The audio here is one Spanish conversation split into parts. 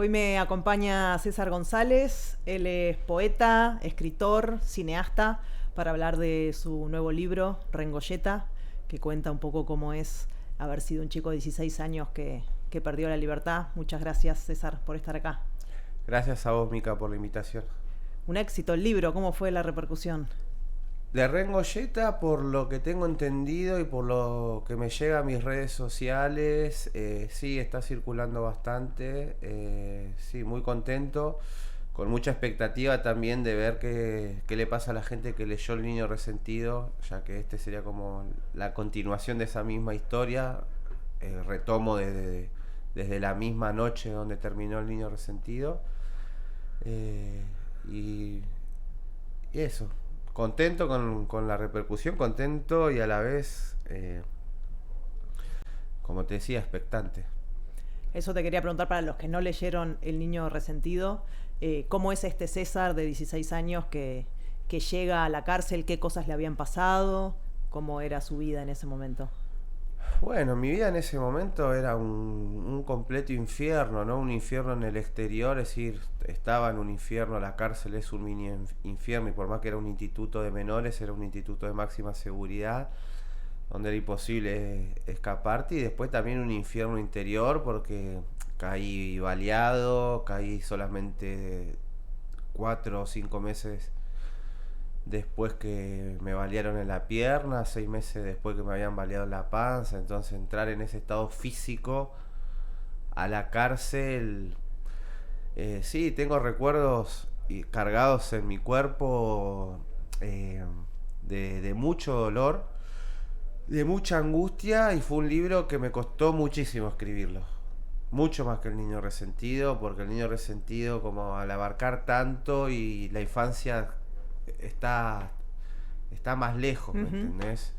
Hoy me acompaña César González, él es poeta, escritor, cineasta, para hablar de su nuevo libro, Rengoyeta, que cuenta un poco cómo es haber sido un chico de 16 años que perdió la libertad. Muchas gracias, César, por estar acá. Gracias a vos, Mica, por la invitación. Un éxito el libro, ¿cómo fue la repercusión? De Rengoyeta, por lo que tengo entendido y por lo que me llega a mis redes sociales, sí, está circulando bastante. Sí, muy contento, con mucha expectativa también de ver qué le pasa a la gente que leyó El Niño Resentido, ya que este sería como la continuación de esa misma historia. Retomo desde la misma noche donde terminó El Niño Resentido. Eh, y, y eso, contento con la repercusión, contento y a la vez, como te decía, expectante. Eso te quería preguntar para los que no leyeron El Niño Resentido. ¿Cómo es este César de 16 años que llega a la cárcel? ¿Qué cosas le habían pasado? ¿Cómo era su vida en ese momento? Bueno, mi vida en ese momento era un completo infierno, ¿no? Un infierno en el exterior, es decir, estaba en un infierno, la cárcel es un mini infierno y por más que era un instituto de menores, era un instituto de máxima seguridad, donde era imposible escaparte y después también un infierno interior porque caí baleado, caí solamente 4 o 5 meses después que me balearon en la pierna, 6 meses después que me habían baleado en la panza, entonces entrar en ese estado físico a la cárcel, sí, tengo recuerdos cargados en mi cuerpo, eh, de mucho dolor, de mucha angustia y fue un libro que me costó muchísimo escribirlo. Mucho más que El Niño Resentido, porque El Niño Resentido, como al abarcar tanto y la infancia está, está más lejos, ¿me Ujú. entendés?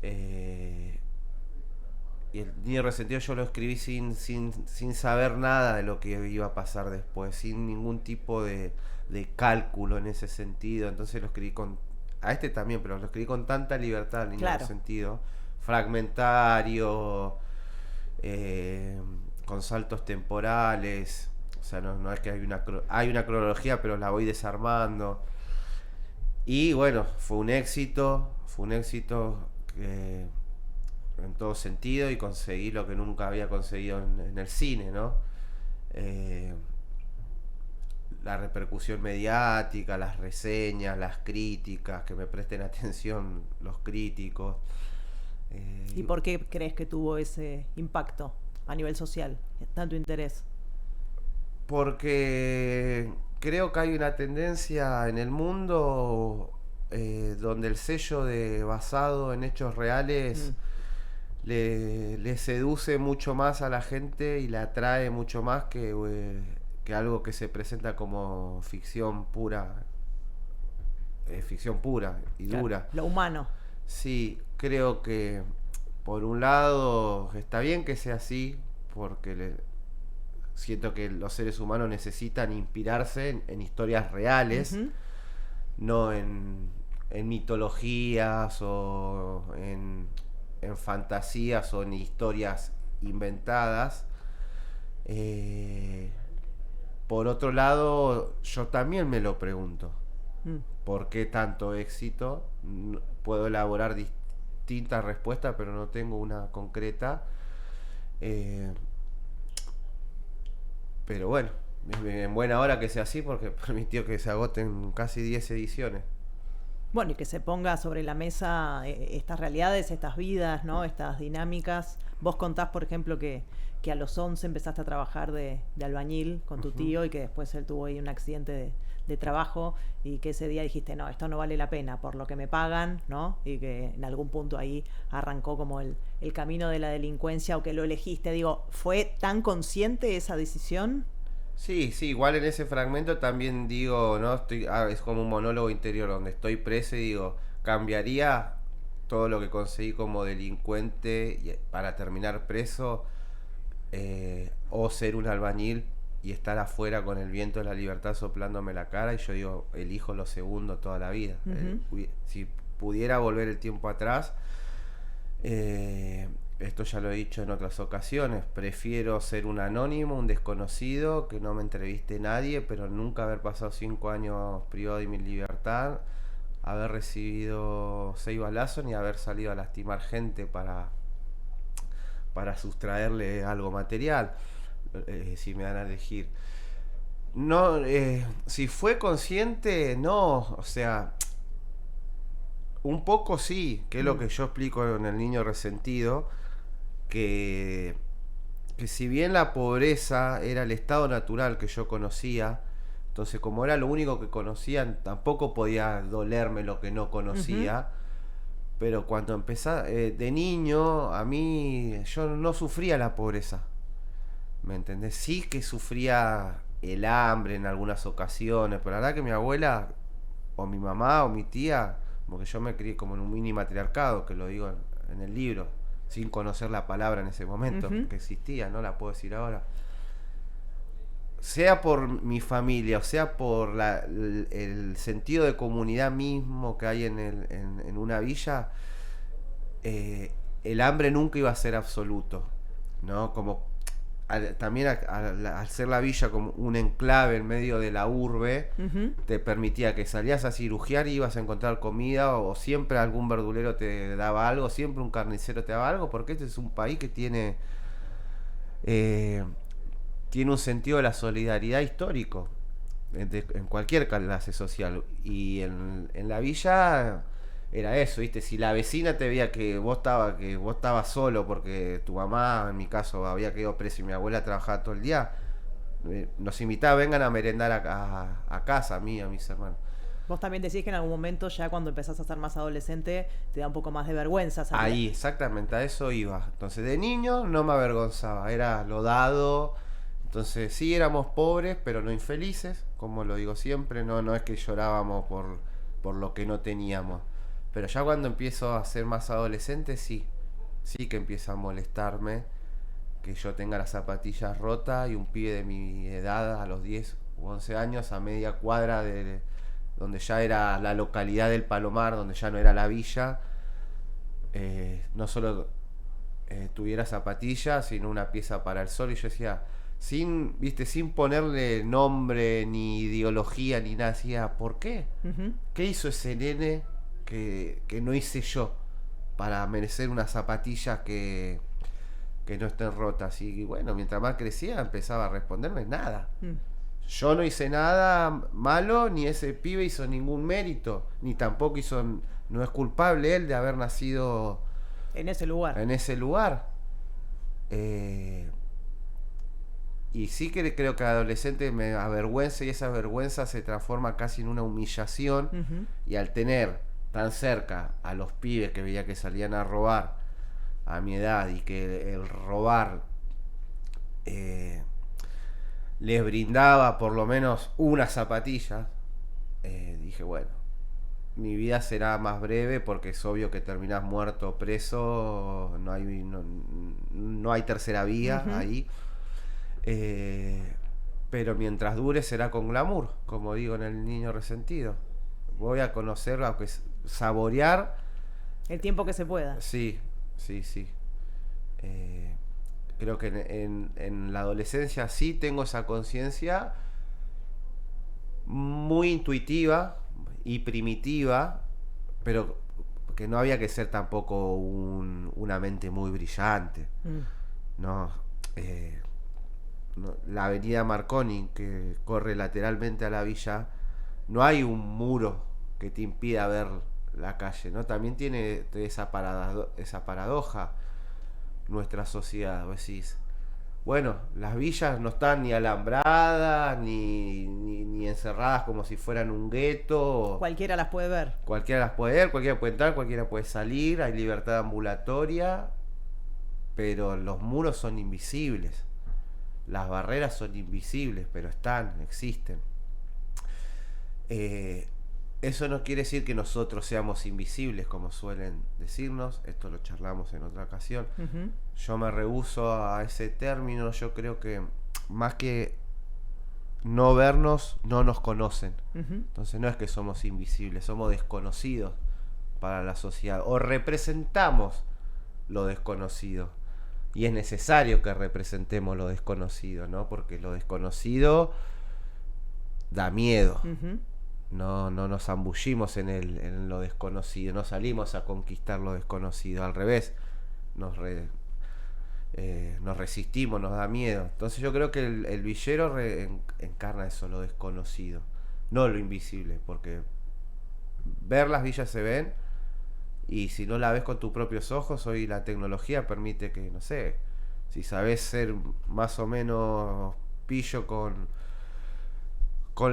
Eh, y El Niño Resentido yo lo escribí sin saber nada de lo que iba a pasar después, sin ningún tipo de cálculo en ese sentido. Entonces lo escribí con... A este también, pero lo escribí con tanta libertad, El Niño Claro. Resentido. Fragmentario, eh, con saltos temporales. O sea, no es que hay una cronología, pero la voy desarmando. Y bueno, fue un éxito en todo sentido y conseguí lo que nunca había conseguido en el cine, ¿no? Eh, la repercusión mediática, las reseñas, las críticas, que me presten atención los críticos. ¿Y Eh, por qué crees que tuvo ese impacto a nivel social? Tanto interés. Porque creo que hay una tendencia en el mundo, donde el sello de basado en hechos reales Mm, le seduce mucho más a la gente y la atrae mucho más que algo que se presenta como ficción pura y claro. dura. Lo humano. Sí, creo que por un lado está bien que sea así, porque siento que los seres humanos necesitan inspirarse en historias reales, Ujú. no en mitologías o en fantasías o en historias inventadas. Eh, por otro lado, yo también me lo pregunto. Mm. ¿Por qué tanto éxito? Puedo elaborar distintas respuestas, pero no tengo una concreta. Eh, pero bueno, en buena hora que sea así porque permitió que se agoten casi 10 ediciones. Bueno, y que se ponga sobre la mesa estas realidades, estas vidas, ¿no? Estas dinámicas. Vos contás, por ejemplo, que a los 11 empezaste a trabajar de albañil con tu Ujú. tío y que después él tuvo ahí un accidente de trabajo y que ese día dijiste, no, esto no vale la pena por lo que me pagan, ¿no? Y que en algún punto ahí arrancó como el camino de la delincuencia o que lo elegiste. Digo, ¿fue tan consciente esa decisión? Sí, sí, igual en ese fragmento también digo, ¿no? Es como un monólogo interior donde estoy preso y digo, cambiaría todo lo que conseguí como delincuente para terminar preso, o ser un albañil y estar afuera con el viento de la libertad soplándome la cara. Y yo digo, elijo lo segundo toda la vida. Ujú. Si pudiera volver el tiempo atrás, esto ya lo he dicho en otras ocasiones, prefiero ser un anónimo, un desconocido, que no me entreviste nadie, pero nunca haber pasado 5 años privado de mi libertad, haber recibido 6 balazos ni haber salido a lastimar gente para sustraerle algo material, si me dan a elegir. No, si fue consciente, no, o sea, un poco sí, que es lo que yo explico en El Niño Resentido, que si bien la pobreza era el estado natural que yo conocía, entonces como era lo único que conocía, tampoco podía dolerme lo que no conocía. Pero cuando empecé de niño, a mí yo no sufría la pobreza, ¿me entendés? Sí que sufría el hambre en algunas ocasiones, pero la verdad que mi abuela, o mi mamá, o mi tía, porque yo me crié como en un mini matriarcado, que lo digo en el libro, sin conocer la palabra en ese momento, que existía, no la puedo decir ahora. Sea por mi familia, o sea por el sentido de comunidad mismo que hay en una villa, el hambre nunca iba a ser absoluto, ¿no? Como también al ser la villa como un enclave en medio de la urbe, te permitía que salías a cirugiar y ibas a encontrar comida, o siempre algún verdulero te daba algo, siempre un carnicero te daba algo, porque este es un país que tiene un sentido de la solidaridad histórico en cualquier clase social, y en la villa era eso, ¿viste? Si la vecina te veía que vos estabas solo porque tu mamá, en mi caso, había quedado presa y mi abuela trabajaba todo el día, nos invitaba, vengan a merendar a casa, a mí, a mis hermanos. Vos también decís que en algún momento, ya cuando empezás a ser más adolescente, te da un poco más de vergüenza salir. Ahí, exactamente, a eso iba. Entonces, de niño no me avergonzaba, era lo dado. Entonces, sí éramos pobres, pero no infelices, como lo digo siempre. No es que llorábamos por lo que no teníamos. Pero ya cuando empiezo a ser más adolescente, sí que empieza a molestarme que yo tenga las zapatillas rotas y un pibe de mi edad, a los 10 u 11 años, a media cuadra de donde ya era la localidad del Palomar, donde ya no era la villa, no solo tuviera zapatillas, sino una pieza para el sol. Y yo decía, sin ponerle nombre, ni ideología, ni nada, decía, ¿por qué? ¿Qué hizo ese nene que no hice yo para merecer unas zapatillas que no estén rotas? Y bueno, mientras más crecía, empezaba a responderme nada. Yo no hice nada malo, ni ese pibe hizo ningún mérito, ni tampoco no es culpable él de haber nacido en ese lugar. Y sí que creo que adolescente me avergüenza, y esa vergüenza se transforma casi en una humillación. Y al tener tan cerca a los pibes que veía que salían a robar a mi edad, y que el robar les brindaba por lo menos una zapatilla, dije, bueno, mi vida será más breve, porque es obvio que terminás muerto o preso, no hay tercera vía ahí, pero mientras dure será con glamour, como digo en El Niño Resentido. Voy a conocer, aunque saborear el tiempo que se pueda. Sí. Creo que en la adolescencia sí tengo esa conciencia muy intuitiva y primitiva, pero que no había que ser tampoco una mente muy brillante. No, la avenida Marconi, que corre lateralmente a la villa, no hay un muro que te impida ver la calle, ¿no? También tiene esa paradoja nuestra sociedad. Vos decís, bueno, las villas no están ni alambradas ni encerradas como si fueran un gueto. Cualquiera las puede ver. Cualquiera puede entrar, cualquiera puede salir, hay libertad ambulatoria, pero los muros son invisibles, las barreras son invisibles, pero existen. Eso no quiere decir que nosotros seamos invisibles, como suelen decirnos. Esto lo charlamos en otra ocasión. Yo me rehúso a ese término. Yo creo que más que no vernos, no nos conocen. Entonces no es que somos invisibles, somos desconocidos para la sociedad. O representamos lo desconocido. Y es necesario que representemos lo desconocido, ¿no? Porque lo desconocido da miedo. Ujú. No nos zambullimos en lo desconocido, no salimos a conquistar lo desconocido. Al revés, nos resistimos, nos da miedo. Entonces yo creo que el villero encarna eso, lo desconocido, no lo invisible, porque ver las villas se ven, y si no la ves con tus propios ojos, hoy la tecnología permite que, no sé, si sabes ser más o menos pillo con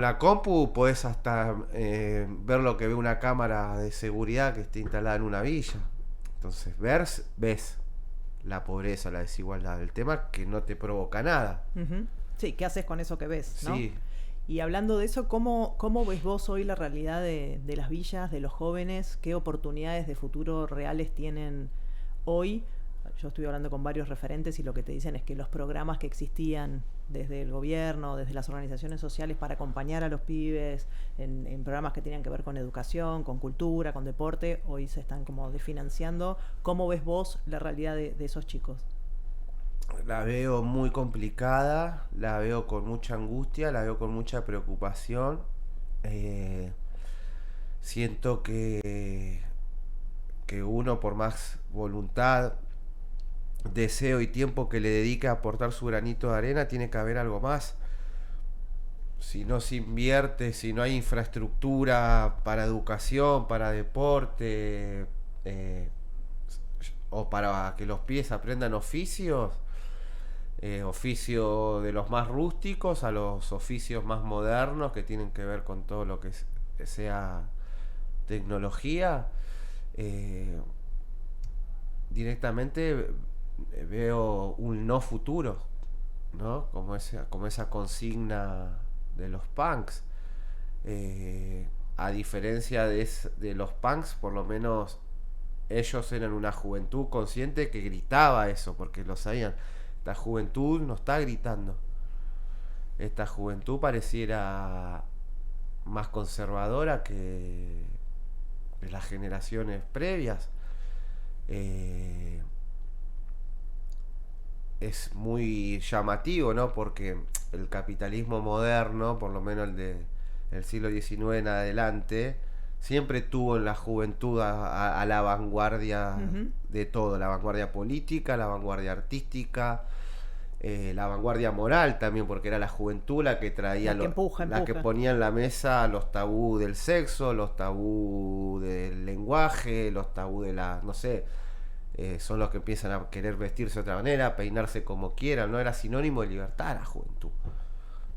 la compu, podés hasta ver lo que ve una cámara de seguridad que esté instalada en una villa. Entonces, ves la pobreza, la desigualdad. El tema es que no te provoca nada. Ujú. Sí, ¿qué haces con eso que ves, no? Sí, Y hablando de eso, ¿cómo ves vos hoy la realidad de las villas, de los jóvenes? ¿Qué oportunidades de futuro reales tienen hoy? Yo estuve hablando con varios referentes y lo que te dicen es que los programas que existían desde el gobierno, desde las organizaciones sociales para acompañar a los pibes en programas que tenían que ver con educación, con cultura, con deporte, hoy se están como desfinanciando. ¿Cómo ves vos la realidad de esos chicos? la veo muy complicada, la veo con mucha angustia, la veo con mucha preocupación. Eh, Siento que uno, por más voluntad, deseo y tiempo que le dedique a aportar su granito de arena, tiene que haber algo más. Si no se invierte, si no hay infraestructura para educación, para deporte, o para que los pies aprendan oficios, oficio de los más rústicos a los oficios más modernos que tienen que ver con todo lo que sea tecnología, eh, directamente veo un no futuro, ¿no? Como esa consigna de los punks. A diferencia de los punks, por lo menos ellos eran una juventud consciente que gritaba eso, porque lo sabían. Esta juventud no está gritando. Esta juventud pareciera más conservadora que las generaciones previas. Es muy llamativo, ¿no? Porque el capitalismo moderno, por lo menos el siglo XIX en adelante, siempre tuvo en la juventud a la vanguardia Ujú. de todo, la vanguardia política, la vanguardia artística, la vanguardia moral también, porque era la juventud la que traía, La que empuja, la que empuja. ponía en la mesa los tabú del sexo, los tabú del lenguaje, los tabú de la, no sé, son los que empiezan a querer vestirse de otra manera, peinarse como quieran, no era sinónimo de libertad la juventud.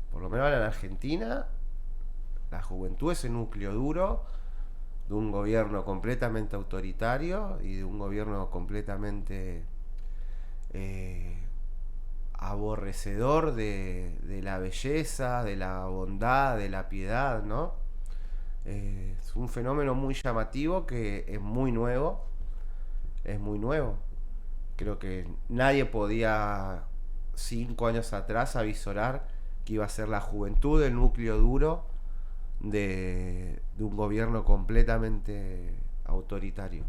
Por lo menos ahora en Argentina, la juventud es el núcleo duro de un gobierno completamente autoritario y de un gobierno completamente aborrecedor de la belleza, de la bondad, de la piedad, ¿no? Es un fenómeno muy llamativo que es muy nuevo. Es muy nuevo. Creo que nadie podía 5 años atrás avisorar que iba a ser la juventud el núcleo duro de un gobierno completamente autoritario.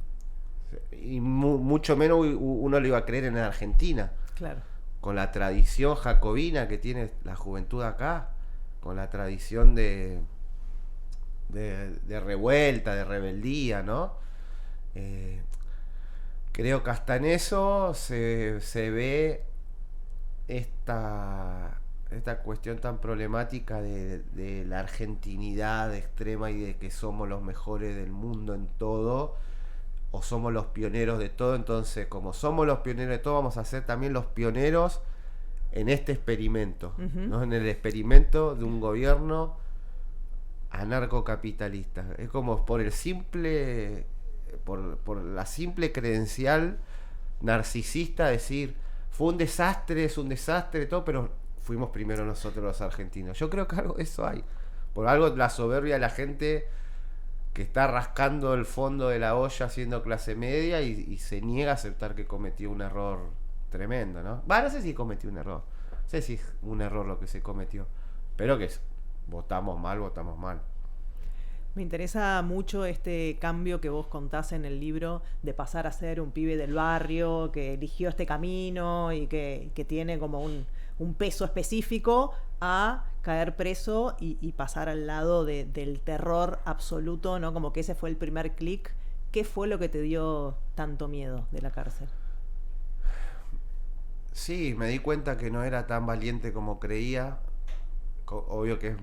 Y mucho menos uno lo iba a creer en Argentina, Claro. con la tradición jacobina que tiene la juventud acá, con la tradición de revuelta, de rebeldía, ¿no? Eh, Creo que hasta en eso se ve esta cuestión tan problemática de la argentinidad extrema y de que somos los mejores del mundo en todo, o somos los pioneros de todo. Entonces, como somos los pioneros de todo, vamos a ser también los pioneros en este experimento, Ujú. ¿no? En el experimento de un gobierno anarcocapitalista. Es como por la simple credencial narcisista decir, fue un desastre, es un desastre, todo, pero fuimos primero nosotros los argentinos. Yo creo que algo de eso hay. Por algo la soberbia de la gente que está rascando el fondo de la olla siendo clase media y se niega a aceptar que cometió un error tremendo, ¿no? No sé si cometió un error. No sé si es un error lo que se cometió. Pero que votamos mal, votamos mal. Me interesa mucho este cambio que vos contás en el libro de pasar a ser un pibe del barrio que eligió este camino y que tiene como un peso específico a caer preso y pasar al lado del terror absoluto, ¿no? Como que ese fue el primer clic. ¿Qué fue lo que te dio tanto miedo de la cárcel? Sí, me di cuenta que no era tan valiente como creía. Obvio que es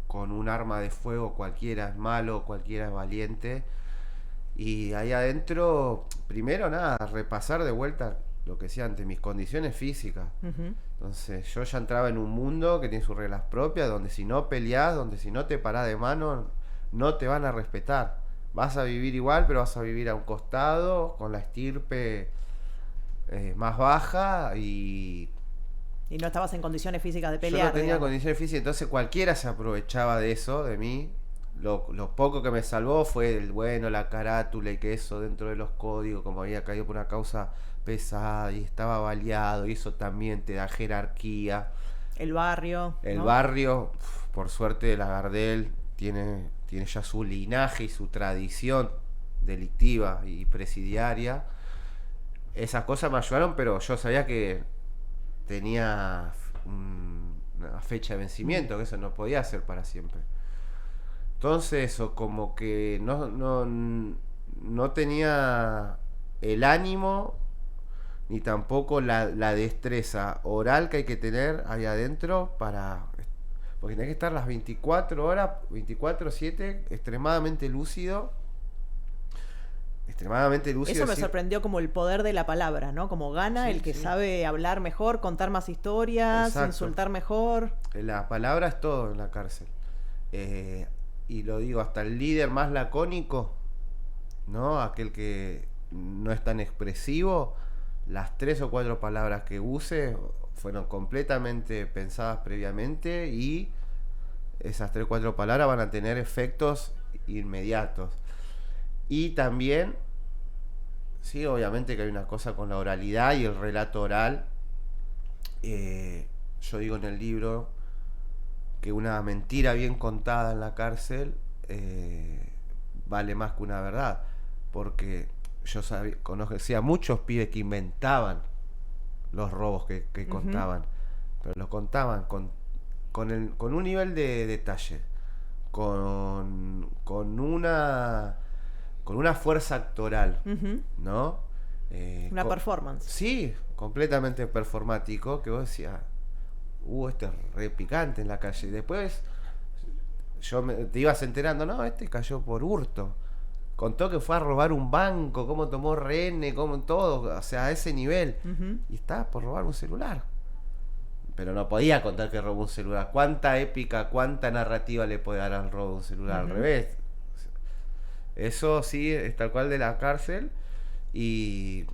con un arma de fuego cualquiera es malo, cualquiera es valiente. Y ahí adentro, primero nada, repasar de vuelta lo que decía antes, mis condiciones físicas. Ujú. Entonces yo ya entraba en un mundo que tiene sus reglas propias, donde si no peleás, donde si no te parás de mano, no te van a respetar. Vas a vivir igual, pero vas a vivir a un costado, con la estirpe más baja y Y no estabas en condiciones físicas de yo pelear, no tenía digamos. condiciones físicas, entonces cualquiera se aprovechaba de eso, de mí. Lo poco que me salvó fue el bueno, la carátula y que eso dentro de los códigos, como había caído por una causa pesada y estaba baleado, y eso también te da jerarquía. El barrio, El ¿no? barrio, por suerte, la Gardel tiene ya su linaje y su tradición delictiva y presidiaria. Esas cosas me ayudaron, pero yo sabía que tenía una fecha de vencimiento, que eso no podía ser para siempre. Entonces, eso como que no tenía el ánimo ni tampoco la destreza oral que hay que tener ahí adentro para... Porque tenés que estar las 24 horas, 24/7, extremadamente lúcido. Eso me Decir, sorprendió como el poder de la palabra, ¿no? Como gana el sí, que sí, sabe hablar mejor, contar más historias, exacto. insultar mejor. La palabra es todo en la cárcel. Y lo digo, hasta el líder más lacónico, ¿no? Aquel que no es tan expresivo, las 3 o 4 palabras que use fueron completamente pensadas previamente y esas 3 o 4 palabras van a tener efectos inmediatos. Y también, sí, obviamente que hay una cosa con la oralidad y el relato oral. Yo digo en el libro que una mentira bien contada en la cárcel vale más que una verdad, porque yo conocía muchos pibes que inventaban los robos que contaban, pero los contaban con un nivel de detalle, con una fuerza actoral, Ujú. ¿no? Una performance. Sí, completamente performático, que vos decías, este es re picante en la calle. Después te ibas enterando, no, este cayó por hurto. Contó que fue a robar un banco, cómo tomó rehenes, cómo todo, o sea, a ese nivel. Ujú. Y estaba por robar un celular. Pero no podía contar que robó un celular. ¿Cuánta épica, cuánta narrativa le puede dar al robo de un celular? Al revés. Eso sí es tal cual de la cárcel. Y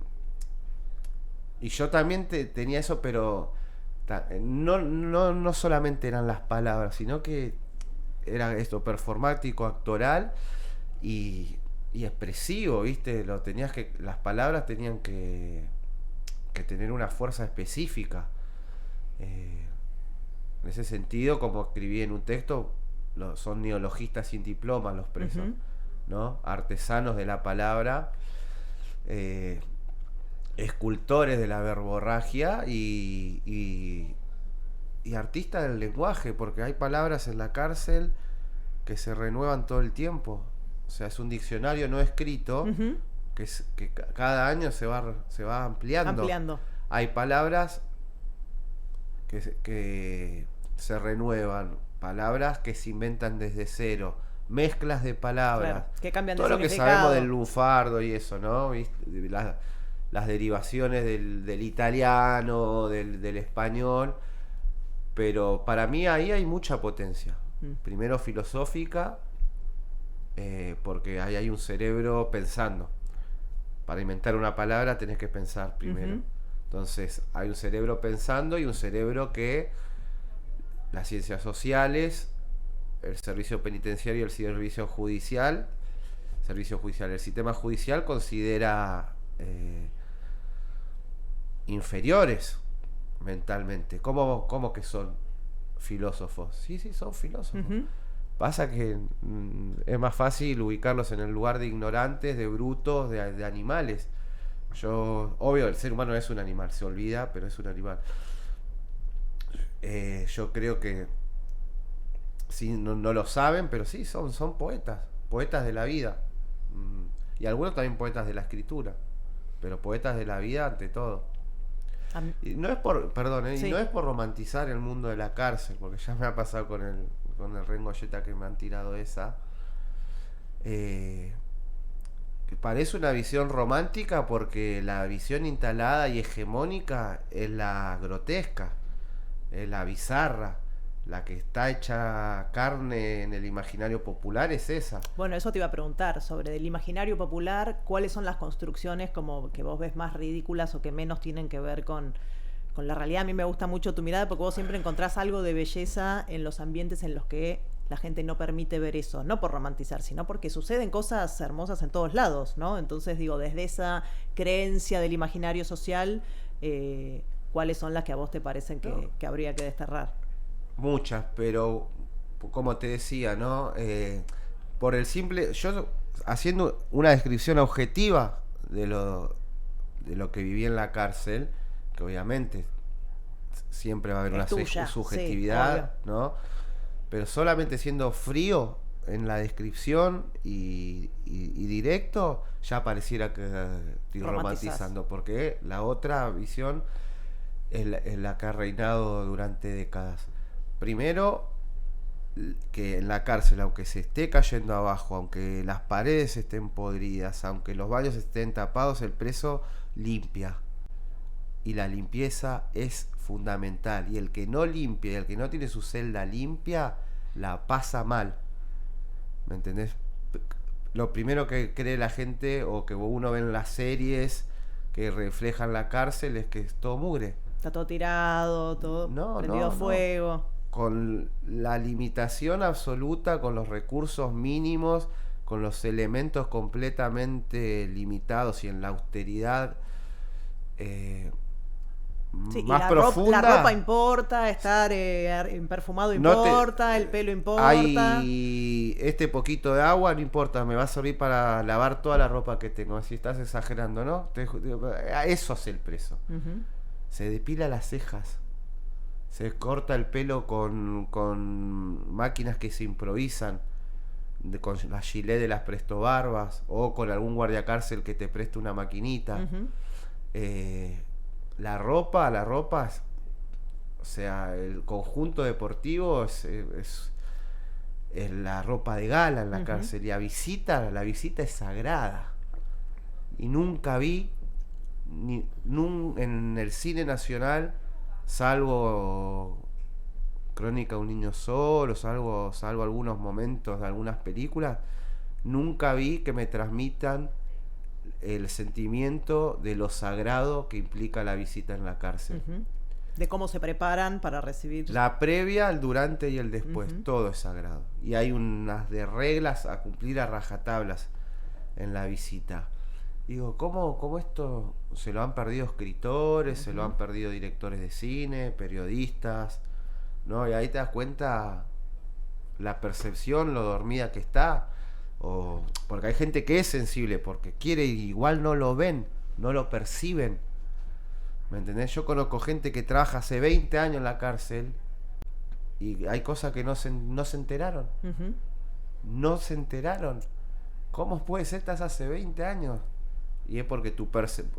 yo también tenía eso, pero no solamente eran las palabras, sino que era esto performático, actoral y expresivo, ¿viste? Las palabras tenían que tener una fuerza específica. En ese sentido, como escribí en un texto, son neologistas sin diploma los presos, ¿no? Artesanos de la palabra, escultores de la verborragia y artistas del lenguaje, porque hay palabras en la cárcel que se renuevan todo el tiempo. O sea, es un diccionario no escrito que cada año se va ampliando. Hay palabras que se renuevan, palabras que se inventan desde cero, mezclas de palabras, Claro, que cambian todo de lo que significado. sabemos del lunfardo y eso, ¿no? ¿Viste? Las derivaciones del italiano, del español, pero para mí ahí hay mucha potencia. Primero filosófica, porque ahí hay un cerebro pensando. Para inventar una palabra tenés que pensar primero. Entonces hay un cerebro pensando y un cerebro que las ciencias sociales, el servicio penitenciario y el servicio judicial, el sistema judicial considera inferiores mentalmente. ¿Cómo que son? filósofos. Sí, son filósofos. Ujú. Pasa que es más fácil ubicarlos en el lugar de ignorantes, de brutos, de animales. Obvio, el ser humano es un animal, se olvida, pero es un animal. Yo creo que sí, no lo saben, pero sí, son poetas de la vida. Y algunos también poetas de la escritura, pero poetas de la vida ante todo. Y no es por, perdón, y Sí. no es por romantizar el mundo de la cárcel, porque ya me ha pasado con el Rengoyeta que me han tirado esa. Que parece una visión romántica porque la visión instalada y hegemónica es la grotesca, es la bizarra, la que está hecha carne en el imaginario popular es esa. Bueno, eso te iba a preguntar sobre el imaginario popular, cuáles son las construcciones como que vos ves más ridículas o que menos tienen que ver con la realidad. A mí me gusta mucho tu mirada porque vos siempre encontrás algo de belleza en los ambientes en los que la gente no permite ver eso, no por romantizar, sino porque suceden cosas hermosas en todos lados, ¿no? Entonces digo, desde esa creencia del imaginario social, ¿cuáles son las que a vos te parecen que habría que desterrar? Muchas, pero como te decía, ¿no? Por el simple, yo haciendo una descripción objetiva de lo que viví en la cárcel, que obviamente siempre va a haber Es una tuya, subjetividad, sí, ¿no? Pero solamente siendo frío en la descripción y directo, ya pareciera que estoy romantizando, porque la otra visión es la que ha reinado durante décadas. Primero, que en la cárcel, aunque se esté cayendo abajo, aunque las paredes estén podridas, aunque los baños estén tapados, el preso limpia. Y la limpieza es fundamental. Y el que no limpia, y el que no tiene su celda limpia, la pasa mal. ¿Me entendés? Lo primero que cree la gente, o que uno ve en las series que reflejan la cárcel, es que es todo mugre. Está todo tirado, todo prendido a fuego. Con la limitación absoluta, con los recursos mínimos, con los elementos completamente limitados y en la austeridad Sí, más y profunda. La ropa importa, estar perfumado importa, el pelo importa. Hay este poquito de agua, no importa, me va a servir para lavar toda la ropa que tengo. Si estás exagerando, ¿no? Eso hace el preso. Uh-huh. Se depila las cejas. Se corta el pelo con máquinas que se improvisan, con la gilet de las prestobarbas, o con algún guardiacárcel que te preste una maquinita. Uh-huh. La ropa, o sea, el conjunto deportivo es la ropa de gala en la Uh-huh. cárcel. Y la visita es sagrada. Y nunca vi en el cine nacional, salvo Crónica de un niño solo, salvo algunos momentos de algunas películas, nunca vi que me transmitan el sentimiento de lo sagrado que implica la visita en la cárcel. Uh-huh. De cómo se preparan para recibir. La previa, el durante y el después, Uh-huh. todo es sagrado. Y hay unas de reglas a cumplir a rajatablas en la visita. Digo, ¿cómo esto se lo han perdido escritores, Uh-huh. se lo han perdido directores de cine, periodistas? ¿No? Y ahí te das cuenta la percepción, lo dormida que está. Porque hay gente que es sensible, porque quiere y igual no lo ven, no lo perciben. ¿Me entendés? Yo conozco gente que trabaja hace 20 años en la cárcel y hay cosas que no se enteraron. Uh-huh. No se enteraron. ¿Cómo puede ser? Estás hace 20 años. Y es porque tú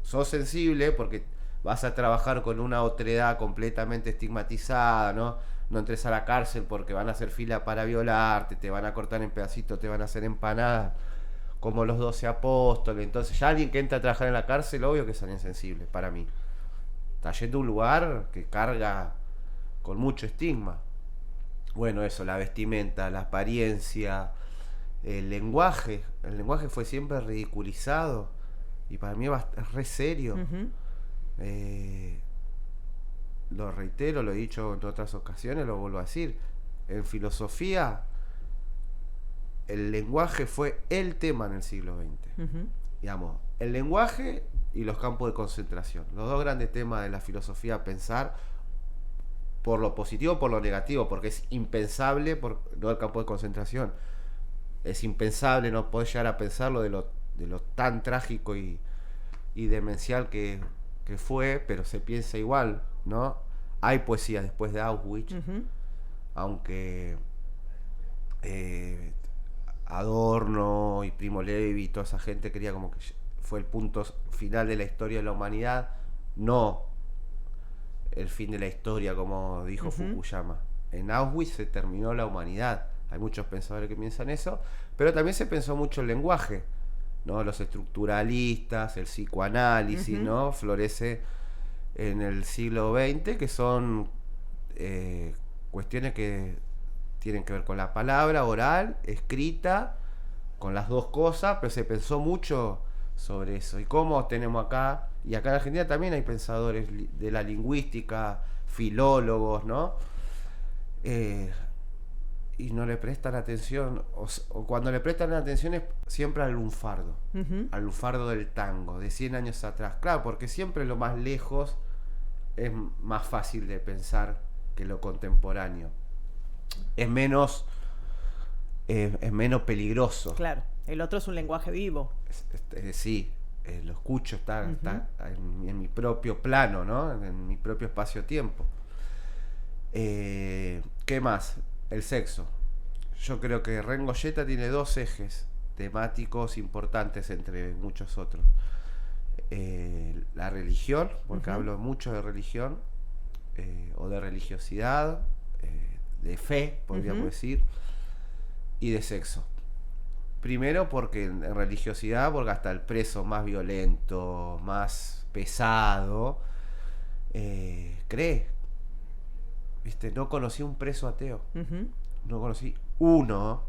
sos sensible, porque vas a trabajar con una otredad completamente estigmatizada, ¿no? No entres a la cárcel porque van a hacer fila para violarte, te van a cortar en pedacitos, te van a hacer empanadas, como los 12 apóstoles. Entonces ya alguien que entra a trabajar en la cárcel, obvio que es alguien sensible, para mí. Está yendo a un lugar que carga con mucho estigma. Bueno, eso, la vestimenta, la apariencia, el lenguaje. El lenguaje fue siempre ridiculizado y para mí es re serio. Uh-huh. Lo reitero, lo he dicho en otras ocasiones, lo vuelvo a decir. En filosofía, el lenguaje fue el tema en el siglo XX. Uh-huh. Digamos, el lenguaje y los campos de concentración. Los dos grandes temas de la filosofía a pensar, por lo positivo o por lo negativo, porque es impensable, no el campo de concentración, es impensable, no podés llegar a pensarlo de lo tan trágico y demencial que fue, pero se piensa igual, ¿no? Hay poesía después de Auschwitz, aunque Adorno y Primo Levi y toda esa gente quería como que fue el punto final de la historia de la humanidad, no el fin de la historia, como dijo Fukuyama. En Auschwitz se terminó la humanidad. Hay muchos pensadores que piensan eso, pero también se pensó mucho el lenguaje, ¿no? Los estructuralistas, el psicoanálisis, ¿no? Florece en el siglo XX, que son cuestiones que tienen que ver con la palabra oral, escrita, con las dos cosas, pero se pensó mucho sobre eso. Y cómo tenemos acá, y acá en Argentina también hay pensadores de la lingüística, filólogos, ¿no? Y no le prestan atención, o cuando le prestan atención es siempre al lunfardo, al lunfardo del tango, de 100 años atrás. Claro, porque siempre lo más lejos es más fácil de pensar que lo contemporáneo. Es menos peligroso. Claro, el otro es un lenguaje vivo. Sí, lo escucho, está en mi propio plano, ¿no? En mi propio espacio-tiempo. ¿Qué más? El sexo. Yo creo que Rengoyeta tiene dos ejes temáticos importantes entre muchos otros. La religión, porque hablo mucho de religión, o de religiosidad, de fe, podríamos decir, y de sexo. Primero porque en religiosidad, porque hasta el preso más violento, más pesado, cree. ¿Viste? No conocí un preso ateo. No conocí uno.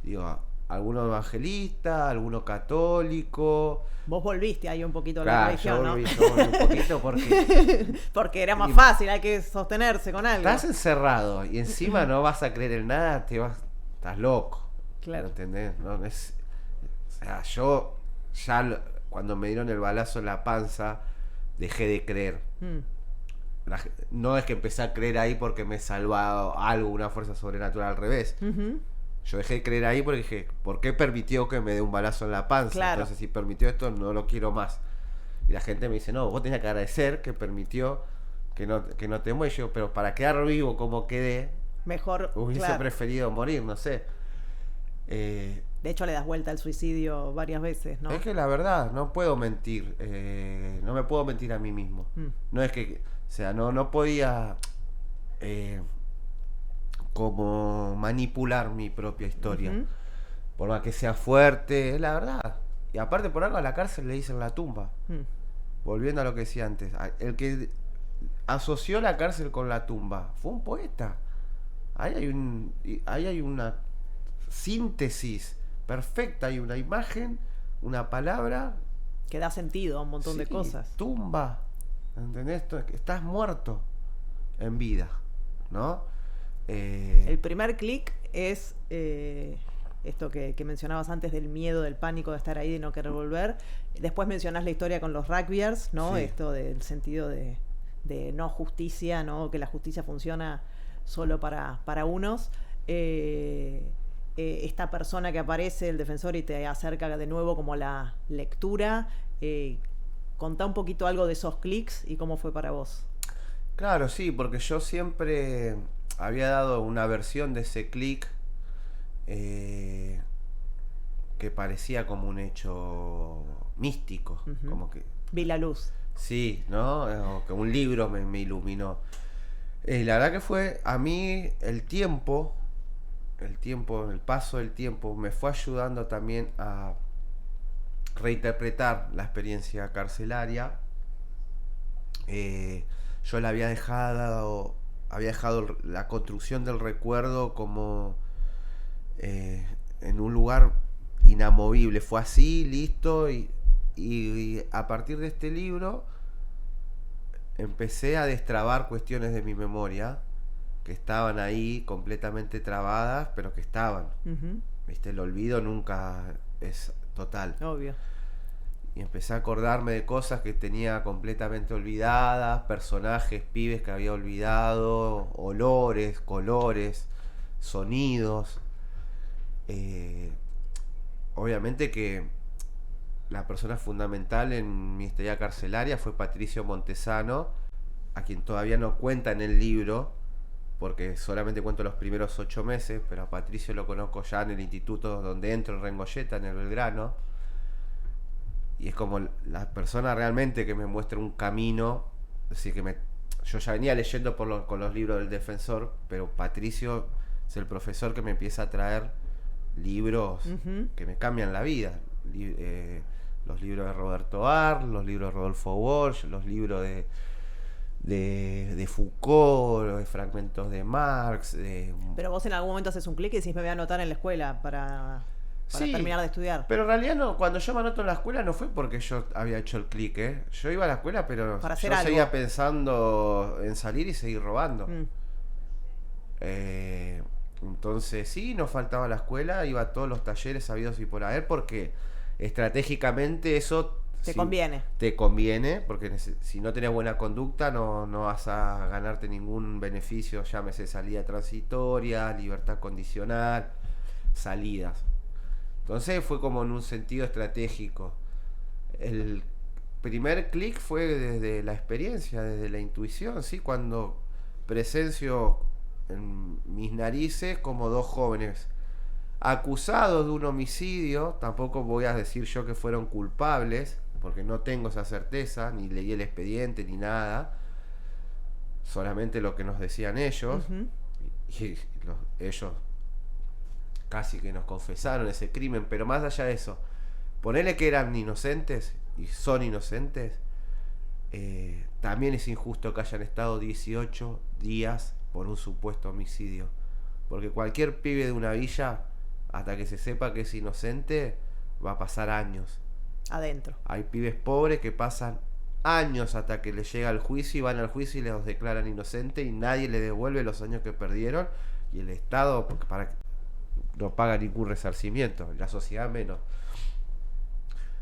Digo, alguno evangelista, alguno católico. Vos volviste ahí un poquito a claro, la religión, yo volví, ¿no? Yo volví un poquito porque era más fácil, hay que sostenerse con algo. Estás encerrado y encima no vas a creer en nada, estás loco. Claro. ¿Entendés? No, o sea, yo ya cuando me dieron el balazo en la panza, dejé de creer. No es que empecé a creer ahí porque me salvó algo, una fuerza sobrenatural, al revés. Yo dejé de creer ahí porque dije, ¿por qué permitió que me dé un balazo en la panza? Claro. Entonces, si permitió esto, no lo quiero más. Y la gente me dice, no, vos tenías que agradecer que permitió que no te muera. Yo, pero para quedar vivo como quedé, mejor hubiese preferido morir, no sé. De hecho, le das vuelta al suicidio varias veces, ¿no? Es que la verdad, no puedo mentir. No me puedo mentir a mí mismo. No es que, o sea, no podía como manipular mi propia historia. Por más que sea fuerte, es la verdad. Y aparte, por algo a la cárcel le dicen la tumba. Volviendo a lo que decía antes, el que asoció la cárcel con la tumba fue un poeta. Ahí hay una síntesis perfecta, hay una imagen, una palabra que da sentido a un montón de cosas. Tumba, ¿entendés? Estás muerto en vida, ¿no? El primer clic es esto que mencionabas antes del miedo, del pánico de estar ahí, de no querer volver. Después mencionás la historia con los rugbyers, ¿no? Sí. Esto del sentido de no justicia, ¿no? Que la justicia funciona solo para unos. Esta persona que aparece, el defensor, y te acerca de nuevo como la lectura. Contá un poquito algo de esos clics y cómo fue para vos. Claro, sí, porque yo siempre había dado una versión de ese clic que parecía como un hecho místico, como que vi la luz. Sí, ¿no? O que un libro me iluminó. La verdad que fue a mí el paso del tiempo me fue ayudando también a reinterpretar la experiencia carcelaria. Yo la había dejado la construcción del recuerdo como en un lugar inamovible. Fue así, listo, y a partir de este libro empecé a destrabar cuestiones de mi memoria que estaban ahí completamente trabadas, pero que estaban. ¿Viste? El olvido nunca es total. Obvio. y empecé a acordarme de cosas que tenía completamente olvidadas, personajes, pibes que había olvidado, olores, colores, sonidos. Eh, Obviamente que la persona fundamental en mi estadía carcelaria fue Patricio Montesano, a quien todavía no cuenta en el libro, porque solamente cuento los primeros 8 meses, pero a Patricio lo conozco ya en el instituto donde entro, en Rengolleta, en el Belgrano. Y es como la persona realmente que me muestra un camino. Es decir, yo ya venía leyendo con los libros del Defensor, pero Patricio es el profesor que me empieza a traer libros que me cambian la vida. Los libros de Roberto Arlt, los libros de Rodolfo Walsh, los libros de Foucault, de fragmentos de Marx. Pero vos en algún momento haces un clic y decís, me voy a anotar en la escuela para Sí, terminar de estudiar. pero en realidad no, cuando yo me anoto en la escuela no fue porque yo había hecho el clic, ¿eh? Yo iba a la escuela, pero Para hacer yo algo. seguía pensando en salir y seguir robando. Entonces sí, no faltaba la escuela, iba a todos los talleres habidos y por haber, porque estratégicamente eso Te conviene. te conviene, porque si no tenés buena conducta no vas a ganarte ningún beneficio, llámese salida transitoria, libertad condicional, salidas. Entonces fue como en un sentido estratégico. El primer clic fue desde la experiencia, desde la intuición, ¿sí? Cuando presencio en mis narices como dos jóvenes acusados de un homicidio. Tampoco voy a decir yo que fueron culpables, porque no tengo esa certeza, ni leí el expediente ni nada, solamente lo que nos decían ellos. Y ellos casi que nos confesaron ese crimen, pero más allá de eso, ponele que eran inocentes y son inocentes, también es injusto que hayan estado 18 días por un supuesto homicidio, porque cualquier pibe de una villa, hasta que se sepa que es inocente, va a pasar años Adentro. Hay pibes pobres que pasan años hasta que les llega el juicio, y van al juicio y les declaran inocente y nadie les devuelve los años que perdieron, y el Estado no paga ningún resarcimiento, la sociedad menos.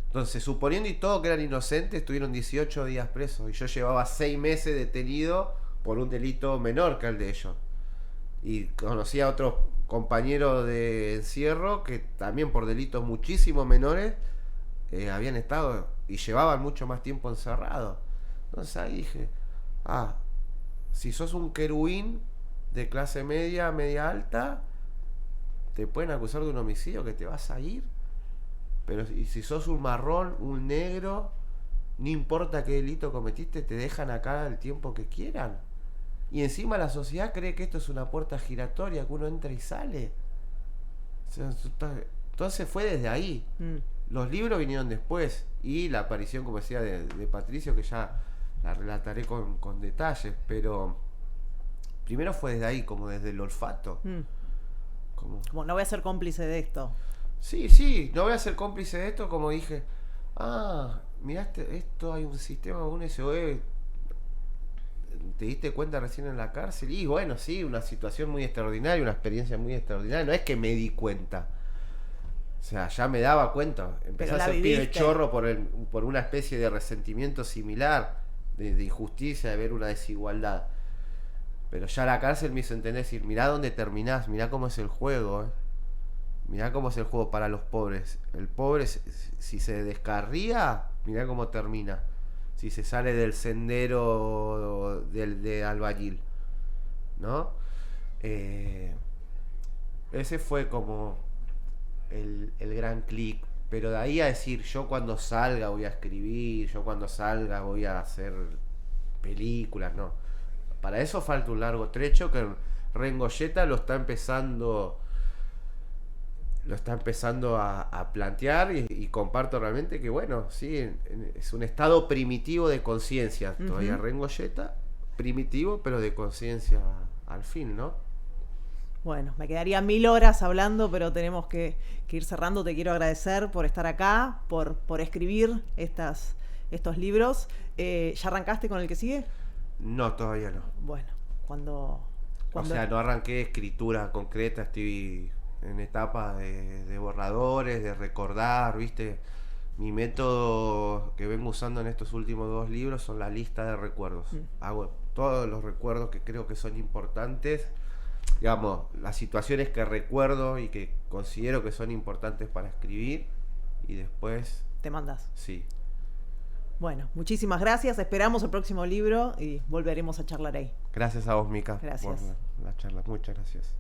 Entonces, suponiendo y todo que eran inocentes, estuvieron 18 días presos y yo llevaba 6 meses detenido por un delito menor que el de ellos. Y conocí a otros compañeros de encierro que también por delitos muchísimo menores habían estado y llevaban mucho más tiempo encerrados. Entonces ahí dije, si sos un querubín de clase media, media alta, te pueden acusar de un homicidio que te vas a ir. Pero si sos un marrón, un negro, no importa qué delito cometiste, te dejan acá el tiempo que quieran. Y encima la sociedad cree que esto es una puerta giratoria, que uno entra y sale. Entonces fue desde ahí. Los libros vinieron después, y la aparición, como decía, de Patricio, que ya la relataré con detalles, pero primero fue desde ahí, como desde el olfato. Como no voy a ser cómplice de esto. Sí, no voy a ser cómplice de esto, como dije, mirá, esto hay un sistema, un SOE, te diste cuenta recién en la cárcel, y bueno, sí, una situación muy extraordinaria, una experiencia muy extraordinaria, no es que me di cuenta, o sea, ya me daba cuenta, empecé a ser pibe chorro por una especie de resentimiento similar, de injusticia, de ver una desigualdad, pero ya la cárcel me hizo entender, decir, mirá dónde terminás, mirá cómo es el juego, Mirá cómo es el juego para los pobres. El pobre, si se descarría, mirá cómo termina. Si se sale del sendero de albañil, ¿no? Ese fue como el gran clic. Pero de ahí a decir, yo cuando salga voy a escribir, yo cuando salga voy a hacer películas, no. Para eso falta un largo trecho que Rengolleta lo está empezando a plantear, y comparto realmente que, bueno, sí, es un estado primitivo de conciencia. Todavía Rengolleta, primitivo, pero de conciencia al fin, ¿no? Bueno, me quedaría 1000 horas hablando, pero tenemos que ir cerrando. Te quiero agradecer por estar acá, por escribir estos libros. ¿Ya arrancaste con el que sigue? No, todavía no. Bueno, cuando... O sea, no arranqué escritura concreta, estoy en etapas de borradores, de recordar, ¿viste? Mi método que vengo usando en estos últimos 2 libros son la lista de recuerdos. Hago todos los recuerdos que creo que son importantes, digamos, las situaciones que recuerdo y que considero que son importantes para escribir, y después... Te mandas. Sí. Bueno, muchísimas gracias. Esperamos el próximo libro y volveremos a charlar ahí. Gracias a vos, Mica, Gracias. por la charla. Muchas gracias.